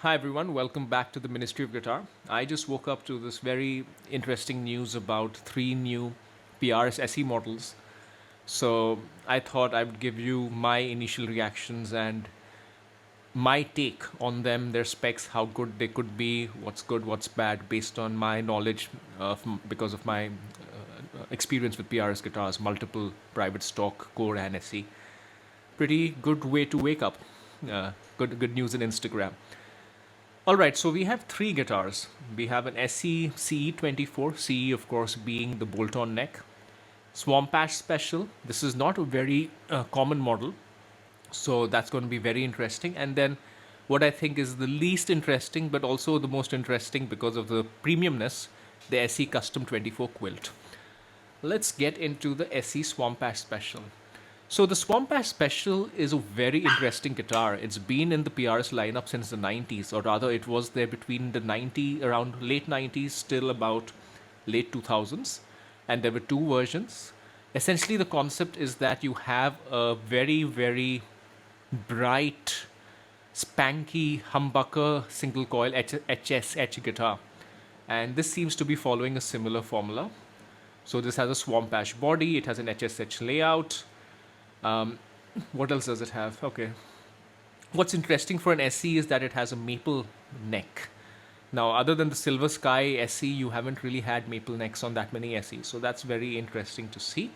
Hi everyone, welcome back to the Ministry of Guitar. I just woke up to this very interesting news about three new PRS SE models. So I thought I would give you my initial reactions and my take on them, their specs, how good they could be, what's good, what's bad, based on my knowledge because of my experience with PRS guitars, multiple private stock, core, and SE. Pretty good way to wake up. Good news in Instagram. All right, so we have three guitars. We have an SE CE24, CE of course being the bolt-on neck. Swamp Ash Special. This is not a very common model, so that's going to be very interesting. And then what I think is the least interesting, but also the most interesting because of the premiumness, the SE Custom 24 Quilt. Let's get into the SE Swamp Ash Special. So the Swamp Ash Special is a very interesting guitar. It's been in the PRS lineup since the 90s, or rather it was there between the around late 90s till about late 2000s. And there were two versions. Essentially the concept is that you have a very, very bright, spanky humbucker single coil HSH guitar. And this seems to be following a similar formula. So this has a Swamp Ash body, it has an HSH layout. What else does it have? Okay. What's interesting for an SE is that it has a maple neck. Now, other than the Silver Sky SE, you haven't really had maple necks on that many SEs. So that's very interesting to see.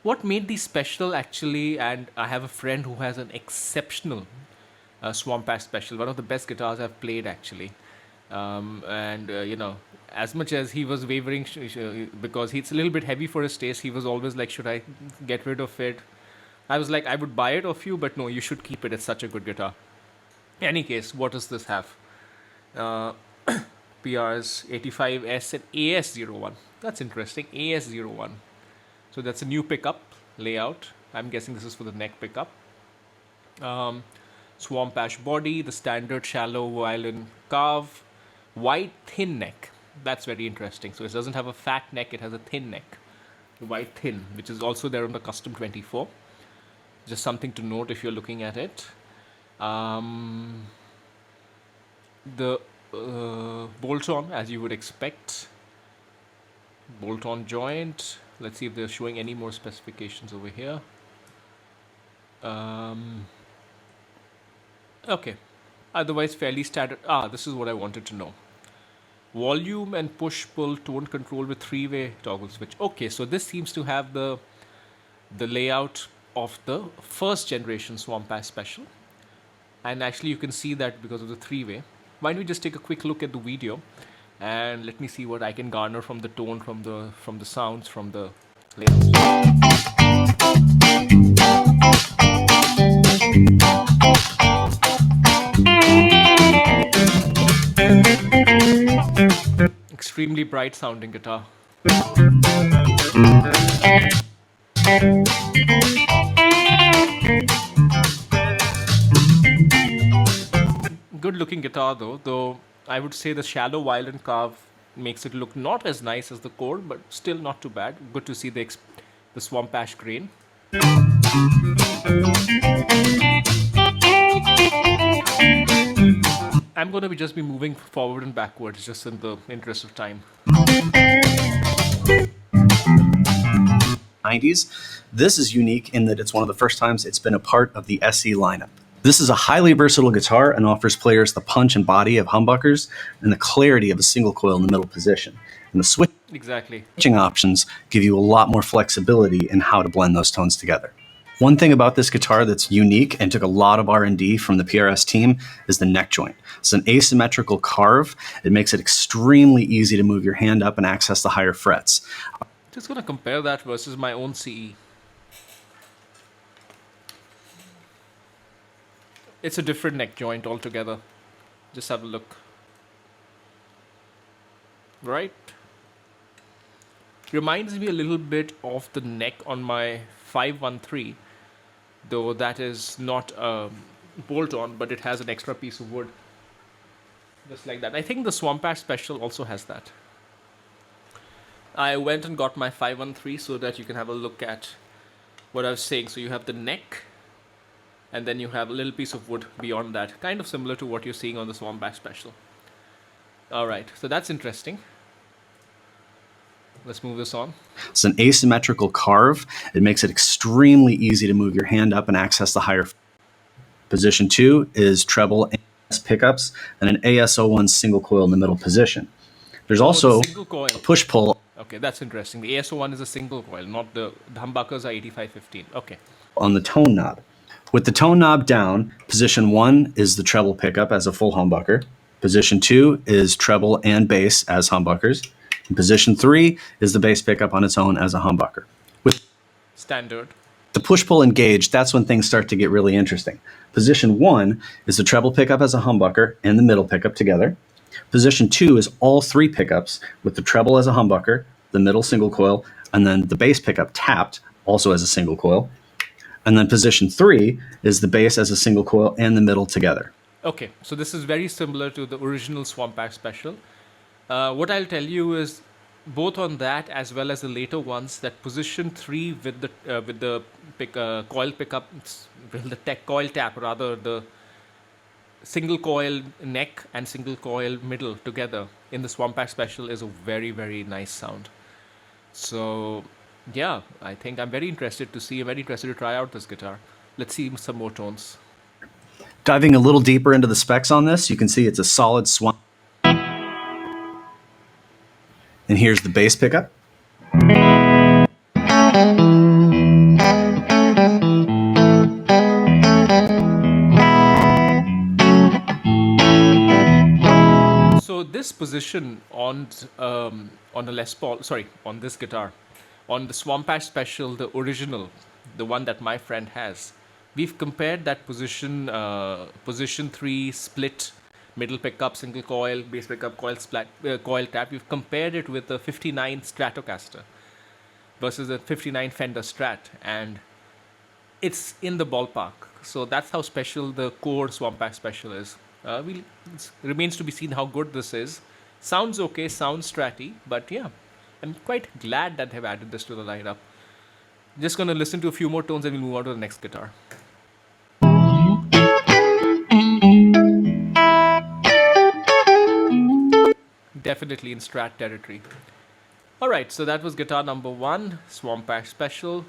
What made these special actually, and I have a friend who has an exceptional Swamp Ash Special, one of the best guitars I've played actually. As much as he was wavering because it's a little bit heavy for his taste, he was always like, should I get rid of it? I was like, I would buy it off you, but no, you should keep it. It's such a good guitar. In any case, what does this have? Uh, PRS 85S and AS01. That's interesting. AS01. So that's a new pickup layout. I'm guessing this is for the neck pickup. Swamp Ash body, the standard shallow violin carve, wide thin neck. That's very interesting. So it doesn't have a fat neck, it has a thin neck. Wide thin, which is also there on the Custom 24. Just something to note if you're looking at it. The bolt-on, as you would expect. Bolt-on joint. Let's see if they're showing any more specifications over here. Okay. Otherwise, fairly standard. This is what I wanted to know. Volume and push-pull tone control with three-way toggle switch. Okay, so this seems to have the layout of the first generation Swamp Ash Special. And actually you can see that because of the three-way. Why don't we just take a quick look at the video and let me see what I can garner from the tone, from the sounds, from the layouts. Extremely bright sounding guitar. Good looking guitar though I would say the shallow violin carve makes it look not as nice as the core, but still not too bad. Good to see the Swamp Ash grain. I'm going to just be moving forward and backwards just in the interest of time. 90s. This is unique in that it's one of the first times it's been a part of the SE lineup. This is a highly versatile guitar and offers players the punch and body of humbuckers and the clarity of a single coil in the middle position. And the switching options give you a lot more flexibility in how to blend those tones together. One thing about this guitar that's unique and took a lot of R&D from the PRS team is the neck joint. It's an asymmetrical carve. It makes it extremely easy to move your hand up and access the higher frets. Just going to compare that versus my own CE. It's a different neck joint altogether. Just have a look. Right? Reminds me a little bit of the neck on my 513, though that is not a bolt-on, but it has an extra piece of wood. Just like that. I think the Swamp Ash Special also has that. I went and got my 513 so that you can have a look at what I was saying. So you have the neck, and then you have a little piece of wood beyond that, kind of similar to what you're seeing on the Swampback Special. All right, so that's interesting. Let's move this on. It's an asymmetrical carve. It makes it extremely easy to move your hand up and access the higher. Position 2 is treble and pickups and an AS01 single coil in the middle position. There's also single coil. Push-pull. Okay, that's interesting. The AS01 is a single coil, not the humbuckers are 8515. Okay. On the tone knob. With the tone knob down, position 1 is the treble pickup as a full humbucker. Position 2 is treble and bass as humbuckers. And position 3 is the bass pickup on its own as a humbucker. With standard. The push-pull engaged, that's when things start to get really interesting. Position 1 is the treble pickup as a humbucker and the middle pickup together. Position 2 is all 3 pickups with the treble as a humbucker, the middle single coil, and then the bass pickup tapped, also as a single coil. And then position 3 is the bass as a single coil and the middle together. Okay, so this is very similar to the original Swampback Special. What I'll tell you is, both on that as well as the later ones, that position 3 with the coil pickup, with the tech coil tap rather, the single coil neck and single coil middle together in the Swampback Special is a very, very nice sound. So yeah, I think I'm very interested to try out this guitar. Let's see some more tones. Diving a little deeper into the specs on this, you can see it's a solid swamp. And here's the bass pickup. So this position on the Les Paul, on this guitar, on the Swampback Special, the original, the one that my friend has, we've compared that position, position 3 split, middle pickup, single coil, bass pickup, coil tap. We've compared it with the 59 Stratocaster versus the 59 Fender Strat, and it's in the ballpark. So that's how special the core Swampback Special is. It remains to be seen how good this is. Sounds okay, sounds stratty, but yeah, I'm quite glad that they've added this to the lineup. Just gonna listen to a few more tones and we'll move on to the next guitar. Definitely in Strat territory. Alright, so that was guitar number 1, Swampback Special.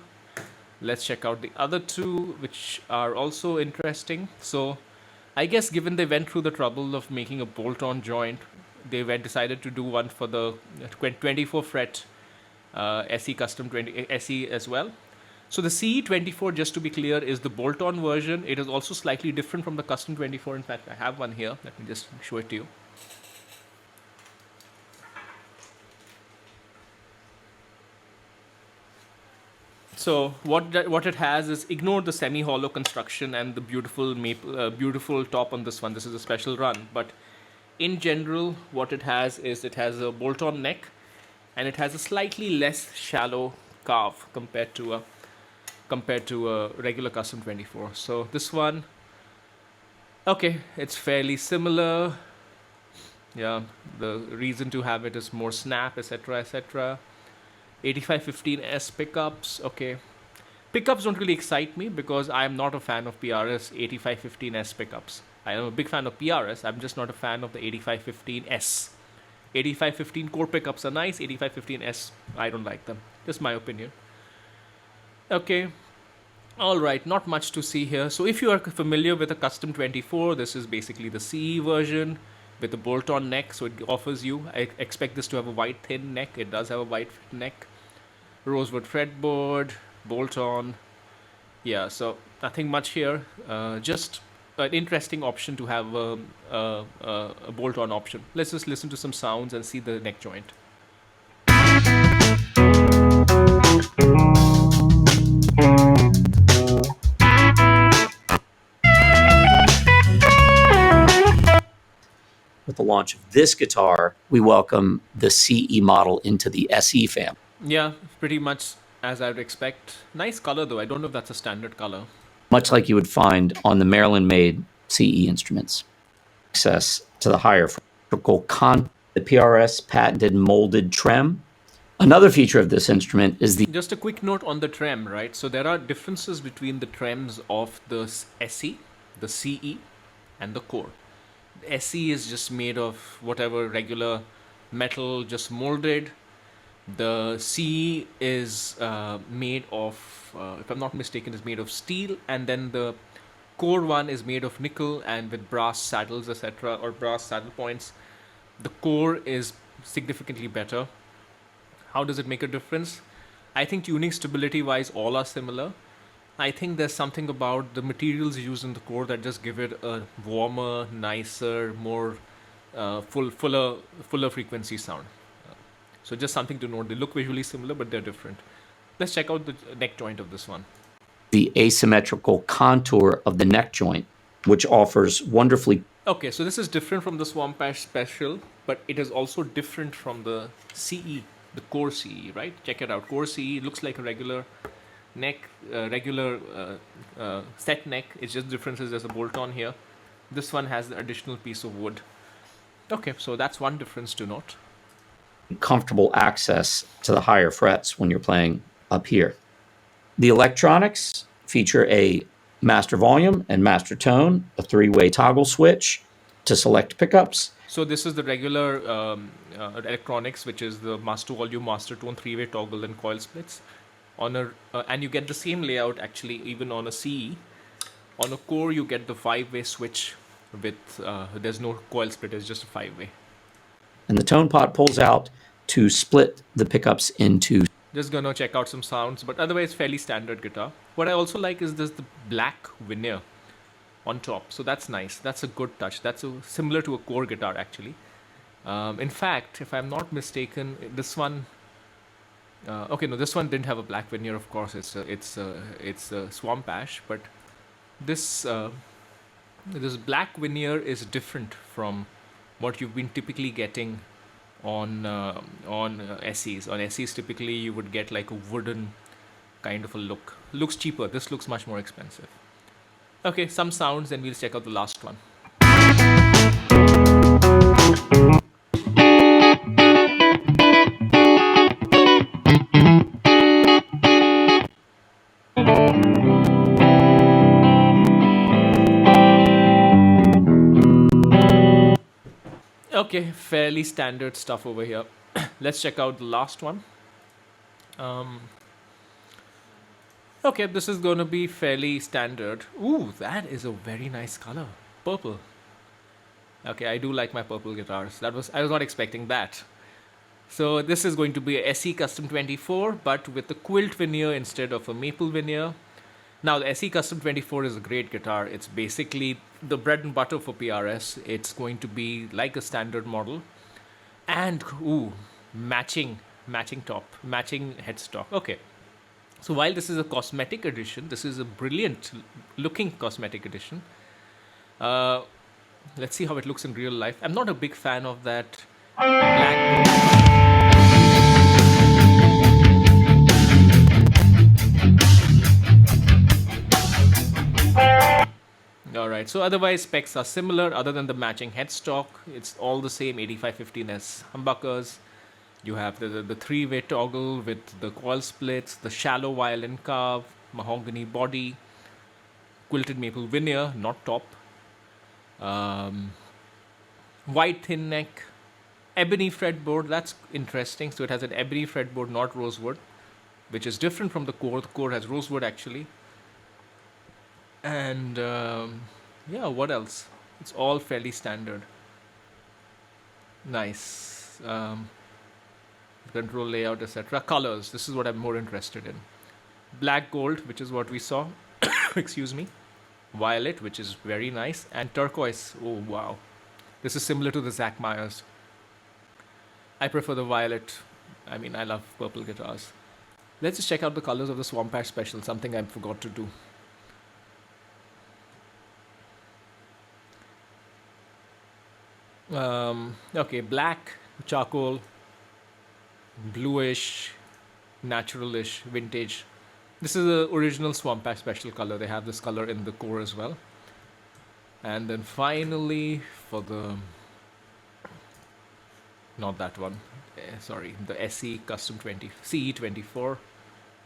Let's check out the other two, which are also interesting. So I guess given they went through the trouble of making a bolt-on joint, they decided to do one for the 24 fret SE Custom 20 SE as well. So the CE24, just to be clear, is the bolt-on version. It is also slightly different from the Custom 24. In fact, I have one here. Let me just show it to you. So what it has is, ignore the semi-hollow construction and the beautiful top on this one. This is a special run, but in general, what it has is it has a bolt-on neck, and it has a slightly less shallow carve compared to a regular Custom 24. So this one, okay, it's fairly similar. Yeah, the reason to have it is more snap, etc., etc. 8515S pickups, okay. Pickups don't really excite me because I'm not a fan of PRS 8515S pickups. I am a big fan of PRS, I'm just not a fan of the 8515S. 8515 core pickups are nice, 8515S, I don't like them. Just my opinion. Okay. Alright, not much to see here. So if you are familiar with a Custom 24, this is basically the CE version with a bolt-on neck. So it offers you, I expect this to have a wide thin neck. It does have a wide neck. Rosewood fretboard, bolt-on. Yeah, so nothing much here. Just an interesting option to have a bolt-on option. Let's just listen to some sounds and see the neck joint. With the launch of this guitar, we welcome the CE model into the SE family. Yeah, pretty much as I would expect. Nice color though. I don't know if that's a standard color. Much like you would find on the Maryland-made CE instruments. Access to the higher vertical the PRS patented molded trem Another feature of this instrument is the Just a quick note on the trem, right? So there are differences between the trems of the SE, the CE, and the core. The SE is just made of whatever regular metal, just molded. The CE is made of, if I'm not mistaken, is made of steel, and then the core one is made of nickel and with brass saddles, etc., or brass saddle points. The core is significantly better. How does it make a difference? I think tuning stability wise, all are similar. I think there's something about the materials used in the core that just give it a warmer, nicer, more fuller frequency sound. So just something to note. They look visually similar, but they're different. Let's check out the neck joint of this one. the asymmetrical contour of the neck joint, which offers wonderfully. Okay, so this is different from the Swamp Ash Special, but it is also different from the CE, the Core CE, right? Check it out. Core CE looks like a regular neck, regular set neck. It's just differences. There's a bolt on here. This one has the additional piece of wood. Okay, so that's one difference to note. Comfortable access to the higher frets when you're playing up here. The electronics feature a master volume and master tone, a three-way toggle switch to select pickups. So this is the regular electronics, which is the master volume, master tone, three-way toggle, and coil splits. And you get the same layout actually even on a CE. On a core, you get the five-way switch with there's no coil split. It's just a five-way. And the tone pot pulls out to split the pickups into. Just gonna check out some sounds, but otherwise fairly standard guitar. What I also like is this the black veneer on top, so that's nice. That's a good touch. That's similar to a core guitar actually. In fact, if I'm not mistaken, this one. Okay, no, this one didn't have a black veneer. Of course, it's a Swamp Ash, but this this black veneer is different from what you've been typically getting on SEs. On SEs, typically you would get like a wooden kind of a look. Looks cheaper. This looks much more expensive. Okay, some sounds, and we'll check out the last one. Okay, fairly standard stuff over here. Let's check out the last one. Okay, this is going to be fairly standard. Ooh, that is a very nice color. Purple. Okay, I do like my purple guitars. I was not expecting that. So this is going to be a SE Custom 24, but with a quilt veneer instead of a maple veneer. Now, the SE Custom 24 is a great guitar. It's basically the bread and butter for PRS. It's going to be like a standard model. And, ooh, matching top, matching headstock. Okay. So while this is a cosmetic edition, this is a brilliant looking cosmetic edition. Let's see how it looks in real life. I'm not a big fan of that black. Alright, so otherwise specs are similar other than the matching headstock. It's all the same 8515S humbuckers. You have the three-way toggle with the coil splits, the shallow violin carve, mahogany body, quilted maple veneer, not top, white thin neck, ebony fretboard. That's interesting. So it has an ebony fretboard, not rosewood, which is different from the core. The core has rosewood actually. And yeah, what else? It's all fairly standard. Nice. Control layout, etc. Colors. This is what I'm more interested in. Black gold, which is what we saw. Excuse me. Violet, which is very nice, and turquoise. Oh wow, this is similar to the Zach Myers. I prefer the violet. I mean, I love purple guitars. Let's just check out the colors of the Swamp Ash Special. Something I forgot to do. Okay, black, charcoal, bluish, naturalish, vintage. This is the original Swamp Ash Special color. They have this color in the core as well. And then finally, for the not that one. Sorry, the SE Custom 20 CE24.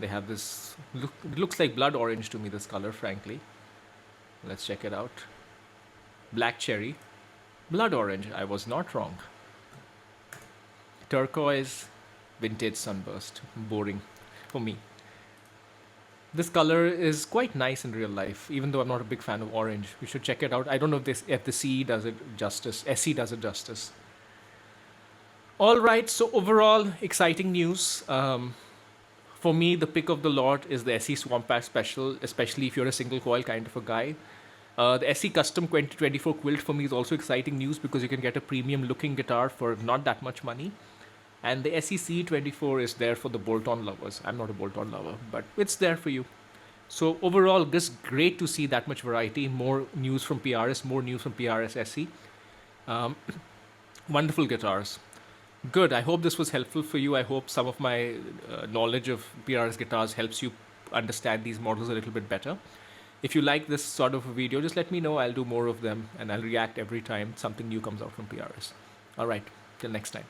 They have this it looks like blood orange to me, this color, frankly. Let's check it out. Black cherry, blood orange. I was not wrong. Turquoise, vintage sunburst. Boring for me. This color is quite nice in real life, even though I'm not a big fan of orange. You should check it out. I don't know if the CE does it justice. SE does it justice. All right, so overall, exciting news. For me, the pick of the lot is the SE Swamp Pack Special, especially if you're a single coil kind of a guy. The SE Custom 2024 Quilt for me is also exciting news because you can get a premium looking guitar for not that much money. And the SEC24 is there for the bolt-on lovers. I'm not a bolt-on lover, but it's there for you. So overall, just great to see that much variety. More news from PRS, more news from PRS SE. Wonderful guitars. Good. I hope this was helpful for you. I hope some of my knowledge of PRS guitars helps you understand these models a little bit better. If you like this sort of a video, just let me know. I'll do more of them and I'll react every time something new comes out from PRS. All right. Till next time.